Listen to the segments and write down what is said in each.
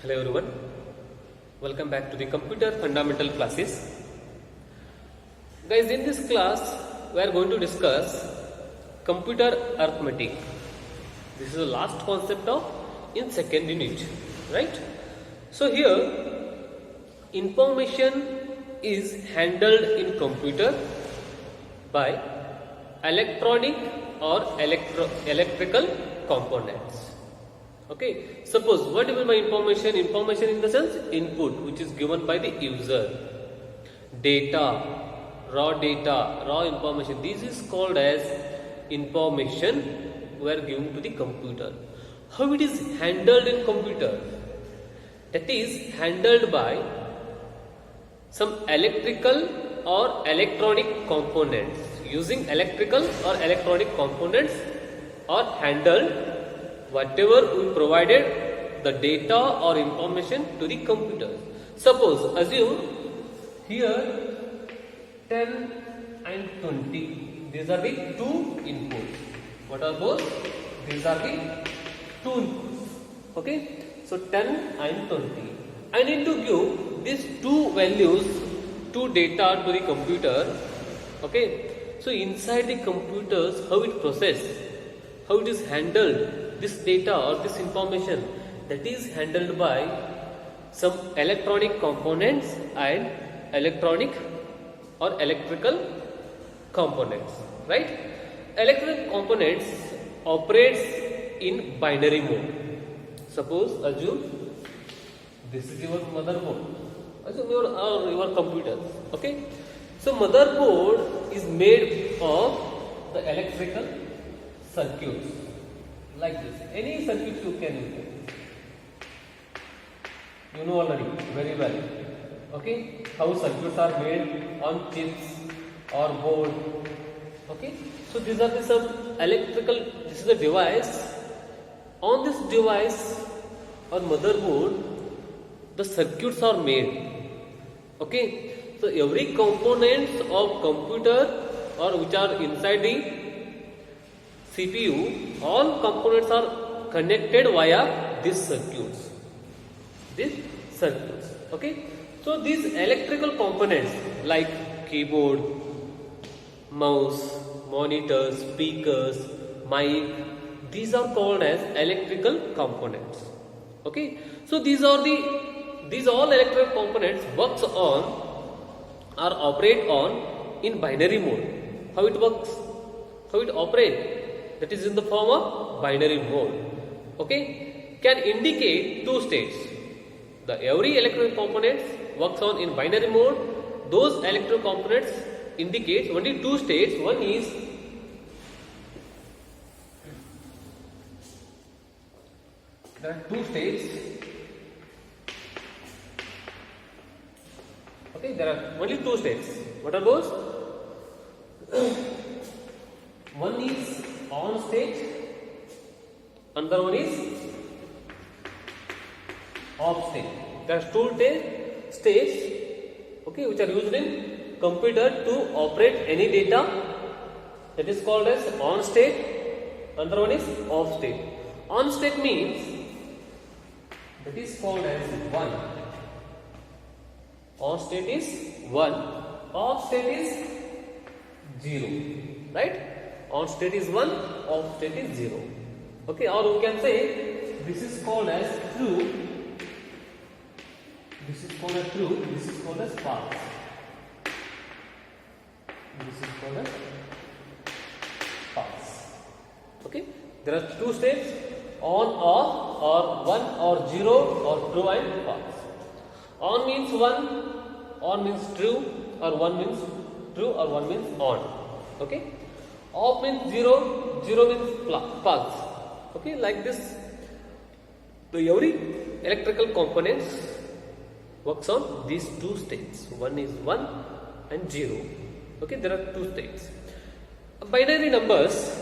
Hello everyone, welcome back to the computer fundamental classes. Guys, in this class we are going to discuss computer arithmetic. This is the last concept of in second unit, right? So here information is handled in computer by electronic or electrical components. Okay, suppose what do you mean by information? Information in the sense input which is given by the user. Data, raw information. This is called as information we are giving to the computer. How it is handled in computer? That is handled by some electrical or electronic components. Using electrical or electronic components are handled whatever we provided the data or information to the computer. Suppose assume here 10 and 20. These are the two inputs. What are those? These are the two inputs. Okay. So 10 and 20. I need to give these two values, two data to the computer. Okay. So inside the computers, how it processes, how it is handled, this data or this information, that is handled by some electronic components and electronic or electrical components, right? Electrical components operates in binary mode. Suppose assume this is your motherboard, assume your computer. Okay, so motherboard is made of the electrical circuits like this. Any circuit you can use. You know already very well. Okay, how circuits are made on chips or board. Okay, so these are the some electrical. This is the device. On this device or motherboard, the circuits are made. Okay, so every components of computer or which are inside the CPU, all components are connected via these circuits. Okay. So these electrical components like keyboard, mouse, monitors, speakers, mic, these are called as electrical components. Okay. So these all electrical components works on or operate on in binary mode. How it works? How it operates? That is in the form of binary mode. Okay, can indicate two states. Every electrical components works on in binary mode. Those electrical components indicates only two states. One is there are two states. Okay, there are only two states. What are those? One is on state, another one is off state. There are two states, okay, which are used in computer to operate any data. That is called as on state. Another one is off state. On state means that is called as 1. On state is 1. Off state is 0. Right? On state is 1, off state is 0. Okay, or we can say this is called as true, this is called as true, this is called as false. This is called as false. Okay, there are two states, on, off, or 1 or 0 or true and false. On means 1, on means true, or 1 means true, or 1 means on. Okay. Off means 0, 0 means false. Okay, like this. So every electrical components works on these two states. One is 1 and 0. Okay, there are two states. Binary numbers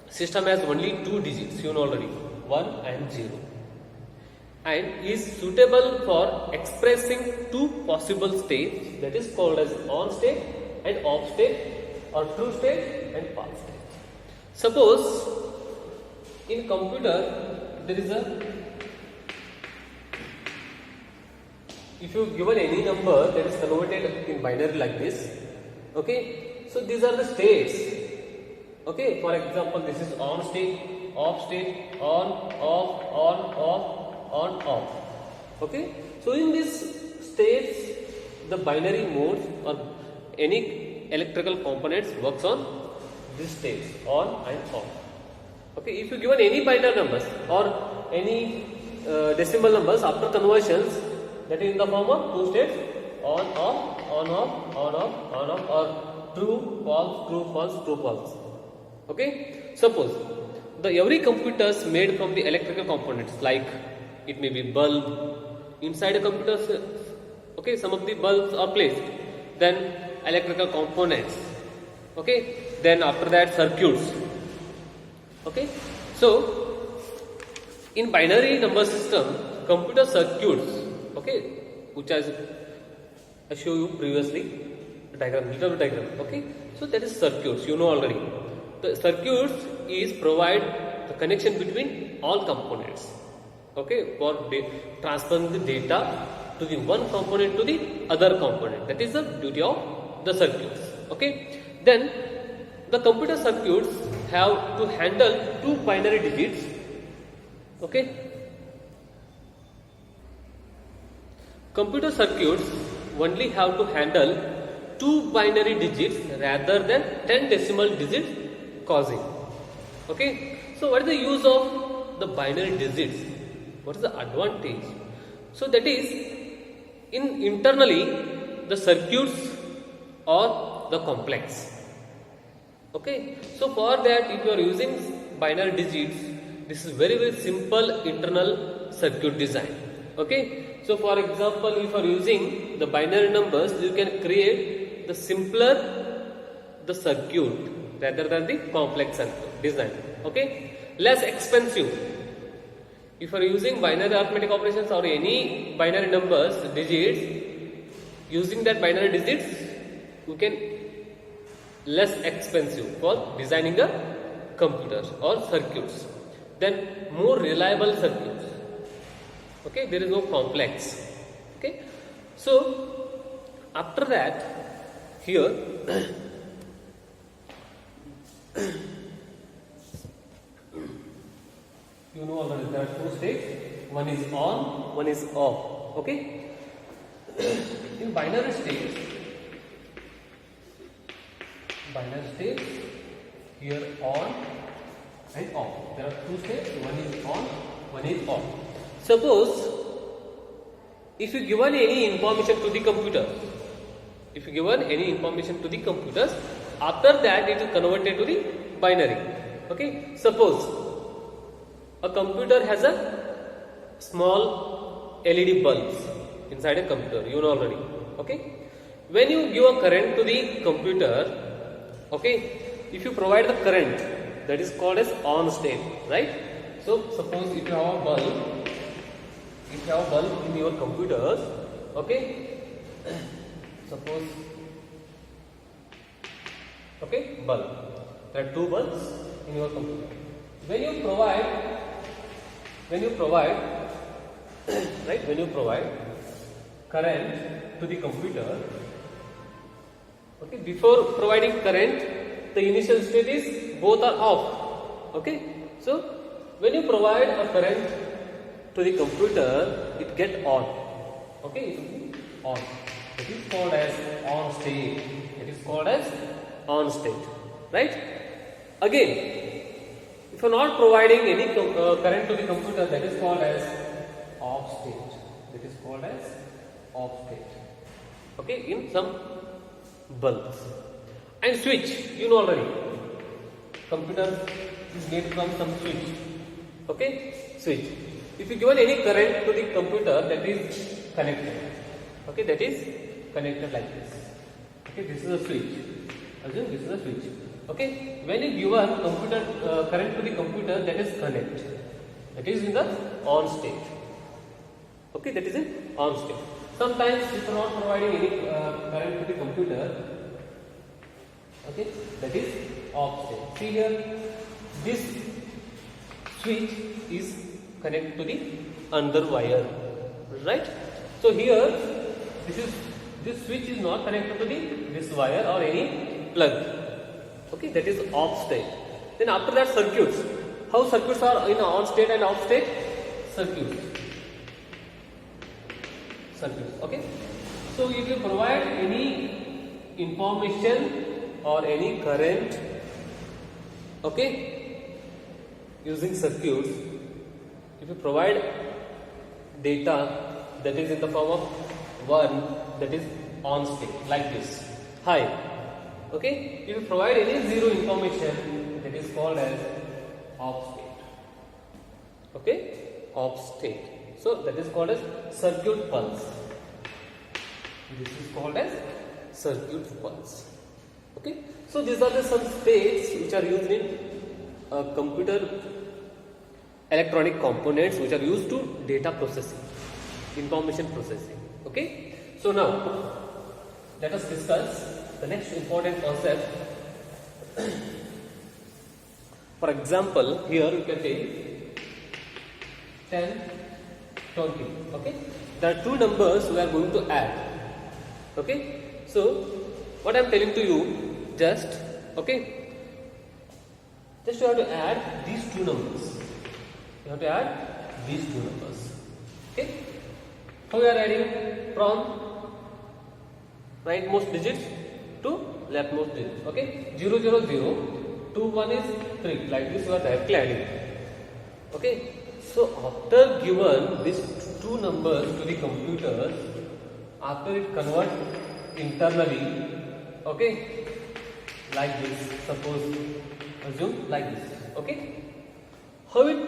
system has only two digits, you know already, 1 and 0. And is suitable for expressing two possible states, that is called as on state and off state, or true state and false state. Suppose in computer there is a if you given any number that is converted in binary like this, okay, so these are the states. Okay, for example, this is on state, off state, on, off. Okay, so in this states, the binary modes or any electrical components works on these states, on and off. Okay, if you given any binary numbers or any decimal numbers after conversions, that is in the form of two states, on, off, or true, false. Okay, suppose every computers made from the electrical components, like it may be bulb inside a computer. Okay, some of the bulbs are placed, then electrical components. Okay, then after that circuits. Okay, so in binary number system, computer circuits, okay, which I show you previously, little diagram. Okay, so that is circuits, you know already. The circuits is provide the connection between all components. Okay, for transferring the data to the one component to the other component. That is the duty of the circuits. Okay, then the computer circuits have to handle two binary digits. Okay, computer circuits only have to handle two binary digits rather than 10 decimal digits causing. Okay, so what is the use of the binary digits? What is the advantage? So that is, internally the circuits are the complex. Okay, so for that, if you are using binary digits, this is very simple internal circuit design. Okay, so for example, if you are using the binary numbers, you can create the simpler the circuit rather than the complex circuit design. Okay, less expensive. If you are using binary arithmetic operations or any binary numbers, digits, using that binary digits, you can less expensive for designing the computers or circuits. Then more reliable circuits. Okay, there is no complex. Okay, so after that, here you know already there are two states, one is on, one is off. Okay, in binary states, here on and off. There are two states, one is on, one is off. Suppose if you given any information to the computer, after that it is converted to the binary. Okay, suppose a computer has a small LED bulbs inside a computer, you know already. Okay, when you give a current to the computer, okay, if you provide the current, that is called as on state, right? So suppose if you have a bulb, in your computers, okay, suppose, okay, bulb, there are two bulbs in your computer. When you provide current to the computer, okay, before providing current, the initial state is both are off. Okay, so when you provide a current to the computer, it get on. Okay, it will be on. It is called as on state. Right? Again, if you are not providing any current to the computer, that is called as off state. Okay, in some bulbs. And switch, you know already. Computer is made from some switch. Okay, switch. If you given any current to the computer, that is connected. Okay, that is connected like this. Okay, this is a switch. Assume this is a switch. Okay, when you given computer current to the computer, that is connect. That is in the on state. Okay, that is in on state. Sometimes if you are not providing any current to the computer, okay, that is off state. See here, this switch is connected to the under wire, right? So here, this switch is not connected to this wire or any plug. Okay, that is off state. Then after that, circuits. How circuits are in on state and off state? Circuits. Okay. So if you provide any information or any current, okay, using circuits, if you provide data that is in the form of one that is on state like this, high, okay, if you provide any zero information, that is called as off state, okay, off state. So that is called as circuit pulse. This is called as circuit pulse. Okay. So these are the some states which are used in computer electronic components which are used to data processing, information processing. Okay. So now let us discuss the next important concept. For example, here you can take 10, 20. Okay. There are two numbers we are going to add. Okay. So what I am telling to you, just okay, just you have to add these two numbers. You have to add these two numbers. Okay. How we are adding? From rightmost digits to leftmost digits. Okay. 0, 0, 0. 2, 1 is 3. Like this you are directly adding. Okay. So after given these two numbers to the computer, after it convert internally, okay, like this, suppose assume like this, okay, how it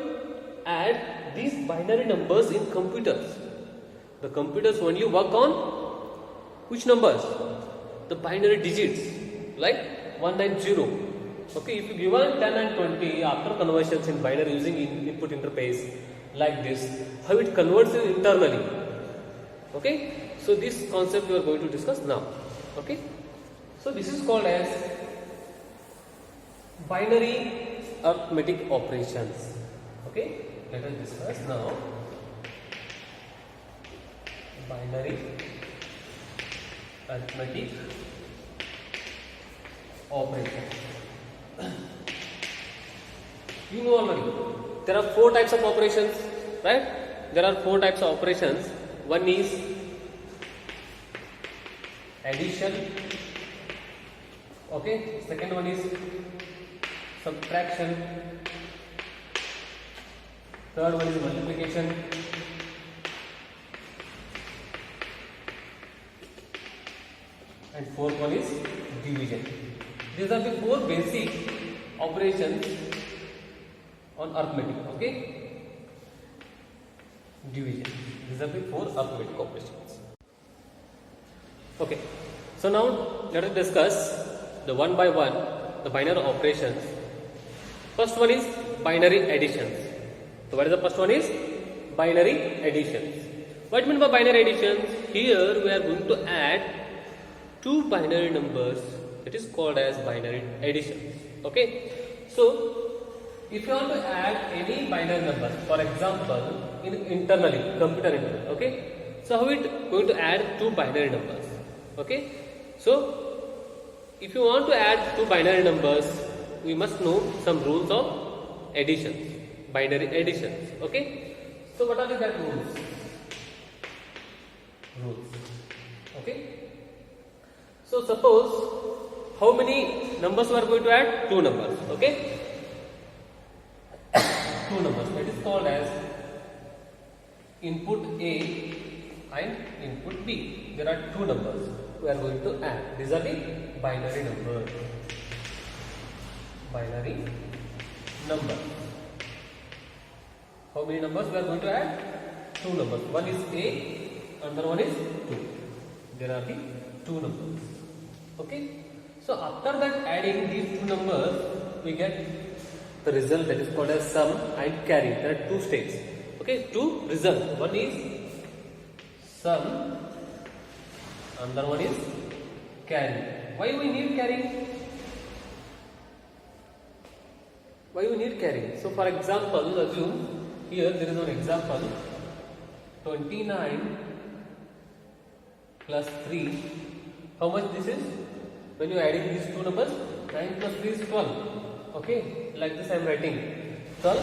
add these binary numbers in computers? The computers only work on which numbers? The binary digits, like 190. Okay, if you given 10 and 20 after conversions in binary using input interface like this, how it converts it internally. Okay, so this concept we are going to discuss now. Okay, so this is called as binary arithmetic operations. Okay, let us discuss now binary arithmetic operations. You know already there are four types of operations, right? There are four types of operations. One is addition, okay, second one is subtraction, third one is multiplication, and fourth one is division. These are the four basic operations on arithmetic. Okay, division. These are the four arithmetic operations. Okay, so now let us discuss the one by one the binary operations. First one is binary additions. So what is the first one is binary additions. What mean by binary additions? Here we are going to add two binary numbers. It is called as binary additions. Okay, so if you want to add any binary number, for example, internally, computer internal, okay, so how it going to add two binary numbers? Okay, so if you want to add two binary numbers, we must know some rules of additions, binary additions. Okay, so what are the that rules? Okay, so suppose how many numbers we are going to add? Two numbers. Okay, two numbers. That is called as input A and input B. There are two numbers we are going to add. These are the binary numbers. Binary number. How many numbers we are going to add? Two numbers. One is A, another one is 2. There are the two numbers. Okay. So after that adding these two numbers, we get the result that is called as sum and carry. There are two states. Okay, two results. One is sum, another one is carry. Why we need carry? Why we need carry? So for example, assume here there is one example 29 plus 3. How much this is? When you are adding these two numbers, 9 plus 3 is 12. Okay, like this I am writing 12.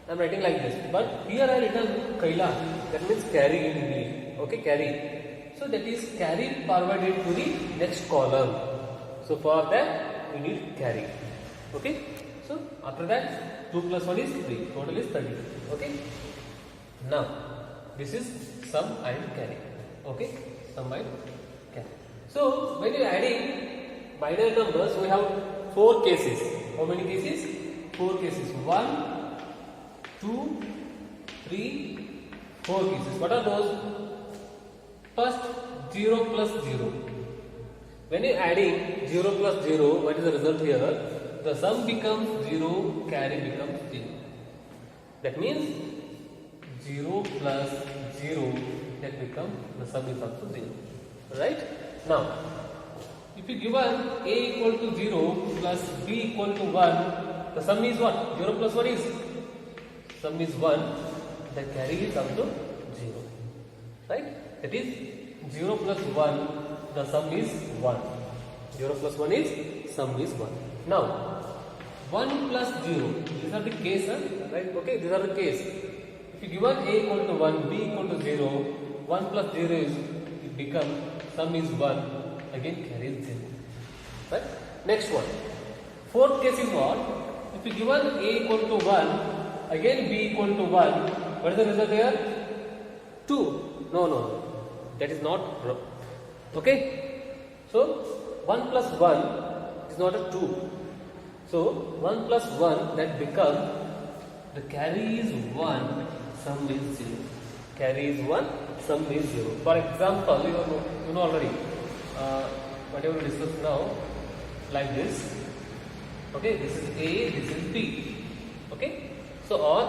I am writing like this, but here I written Kaila. That means carry in English. Okay, carry. So that is carry forwarded to the next column. So for that we need carry. Okay. So after that 2 plus 1 is 3. Total is 30. Okay. Now this is sum and carry. Okay. Sum and carry. So when you are adding binary numbers, we have 4 cases. How many cases? 4 cases. 1, 2, 3, 4 cases. What are those? First, 0 plus 0. When you are adding 0 plus 0, what is the result here? The sum becomes 0, carry becomes 0. That means 0 plus 0, that becomes, the sum is also 0. Right? Now, if you given a equal to 0 plus b equal to 1, the sum is what? 0 plus 1 is? Sum is 1, the carry is also 0. Right? That is 0 plus 1, the sum is 1. 0 plus 1 is, sum is 1. Now, 1 plus 0, these are the case, right? Okay, these are the case. If you given a equal to 1, b equal to 0, 1 plus 0 is, it becomes, sum is 1, again carry is 0. Right? Next one. Fourth case is what? If you given a equal to 1, again b equal to 1, what is the result here? 2. No. That is not wrong. Okay? So, 1 plus 1 is not a 2. So, 1 plus 1, that becomes, the carry is 1, sum is 0. Carry is 1, sum is 0. For example, you know already, whatever we discuss now, like this. Okay, this is A, this is B. Okay? So, or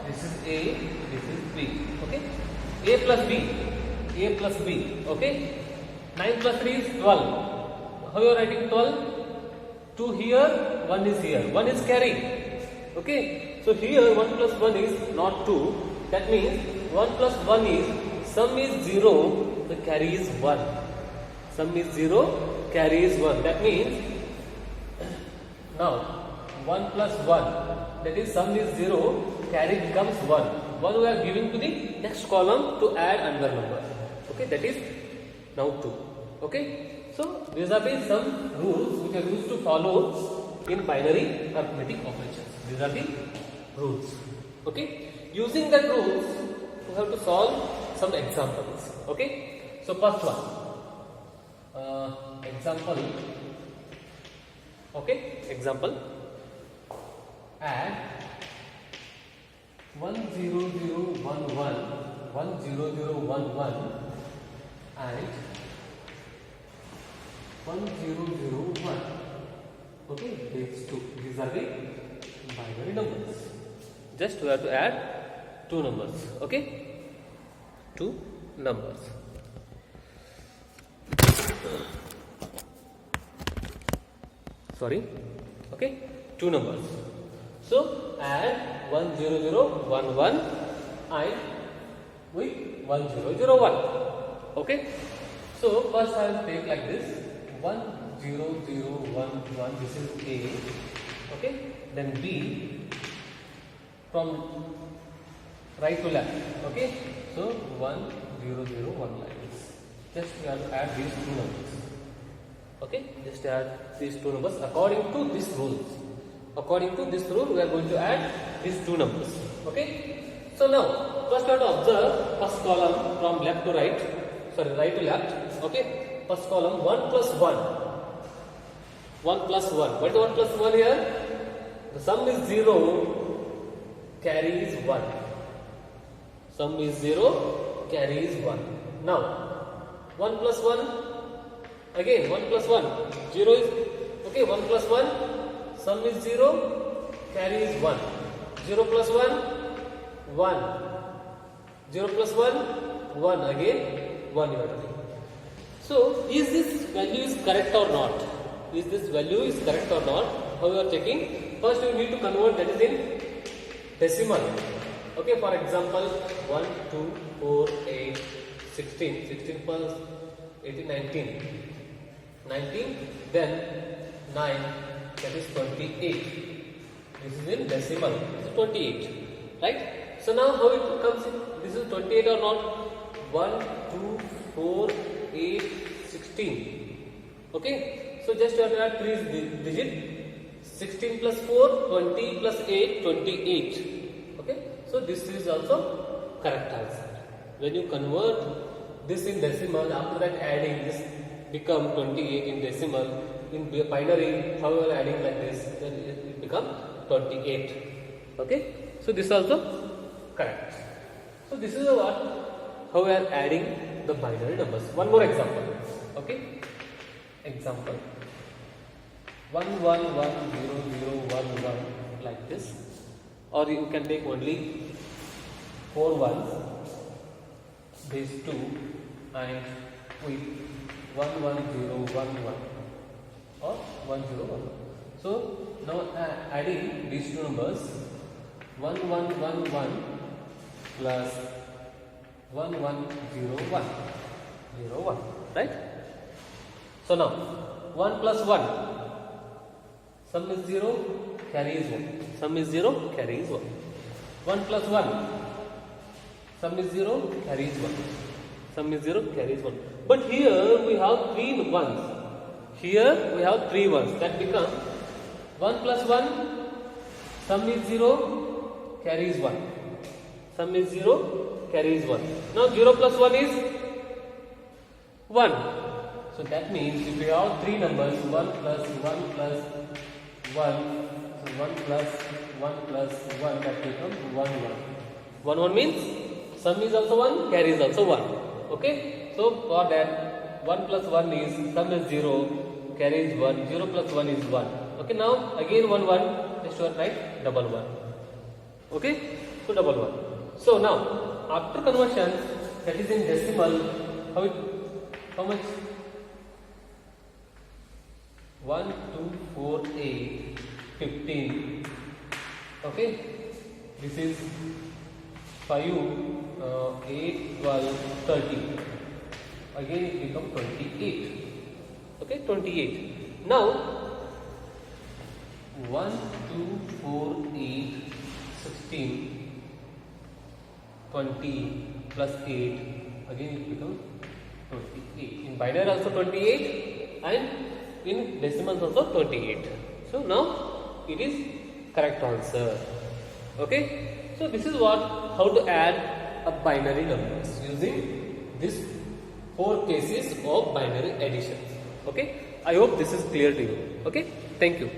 this is A, this is B. Okay? A plus B. A plus B. Okay? 9 plus 3 is 12. How you are writing 12? 2 here, 1 is here. 1 is carry. Okay? So here 1 plus 1 is not 2. That means 1 plus 1 is, sum is 0, the carry is 1. Sum is 0, carry is 1. That means, now 1 plus 1, that is sum is 0, carry becomes 1. 1 we are giving to the next column to add another number. Okay, that is now 2. Okay, so these are the some rules which are used to follow in binary arithmetic operations. These are the rules. Okay, using that rules we have to solve some examples. Okay, so first one, example. Okay, example. Add 10011 10011 and 1001. Okay, these two. These are the binary numbers. Just we have to add two numbers. Okay, two numbers. Sorry. Okay, two numbers. So add 10011 and with 1001. Okay. So first I will take like this 10011. This is A. Okay. Then B from right to left. Okay. So 1001 like this. Just we have to add these two numbers. Okay. Just add these two numbers according to this rule. According to this rule, we are going to add these two numbers. Okay. So now, first we have to observe first column from left to right. Sorry, right to left. Okay. First column 1 plus 1. 1 plus 1. What is 1 plus 1 here? The sum is 0. Carry is 1. Sum is 0. Carry is 1. Now, 1 plus 1. Again, 1 plus 1. 0 is. Okay, 1 plus 1. Sum is 0, carry is 1. 0 plus 1, 1. 0 plus 1, 1. Again, 1 you have to take. So, is this value is correct or not? Is this value is correct or not? How you are checking? First you need to convert that is in decimal. Okay, for example, 1, 2, 4, 8, 16 plus 18, 19, then 9, that is 28. This is in decimal, this is 28, right? So now how it comes in? This is 28 or not? 1, 2, 4, 8, 16. Okay, so just you have to add 3 digit. 16 plus 4, 20 plus 8, 28. Okay, so this is also correct answer. When you convert this in decimal, after that adding this become 28 in decimal. In binary, how you are adding like this, then it become 28. Okay, so this is also correct. So this is what how we are adding the binary numbers. One more example. Okay, example 1 1 1 0 0 1 1 like this, or you can take only 4 ones, these 2, and with 1 1 0 1 1 or 1 0 1. So now adding these two numbers, 1 1 1 1 plus 1 1 0 1 0 1, right? So now 1 plus 1, sum is 0, carry is 1. Sum is 0, carry is 1. 1 plus 1, sum is 0, carry is 1. Sum is 0, carry is 1. But here we have 3 ones. Here we have 3 ones. That becomes 1 plus 1, sum is 0, carry is 1. Sum is 0, carry is 1. Now 0 plus 1 is 1. So that means if we have 3 numbers, 1 plus 1 plus 1, so 1 plus 1 plus 1, that becomes 1 1. 1 1 means sum is also 1, carry is also 1. Okay, so for that 1 plus 1 is sum is 0, carry is 1, 0 plus 1 is 1. Okay, now again 1 1, just to write double 1. Okay, so double 1. So now after conversion, that is in decimal, how much? 1 2 4 8 15. Okay, this is 5 8 12 30. Again it becomes 28. Okay, 28. Now 1 2 4 8 16 20 plus 8, again it becomes 28. In binary also 28 and in decimals also 28. So now it is correct answer. Okay, so this is what how to add a binary numbers using this 4 cases of binary addition. Okay, I hope this is clear to you. Okay, thank you.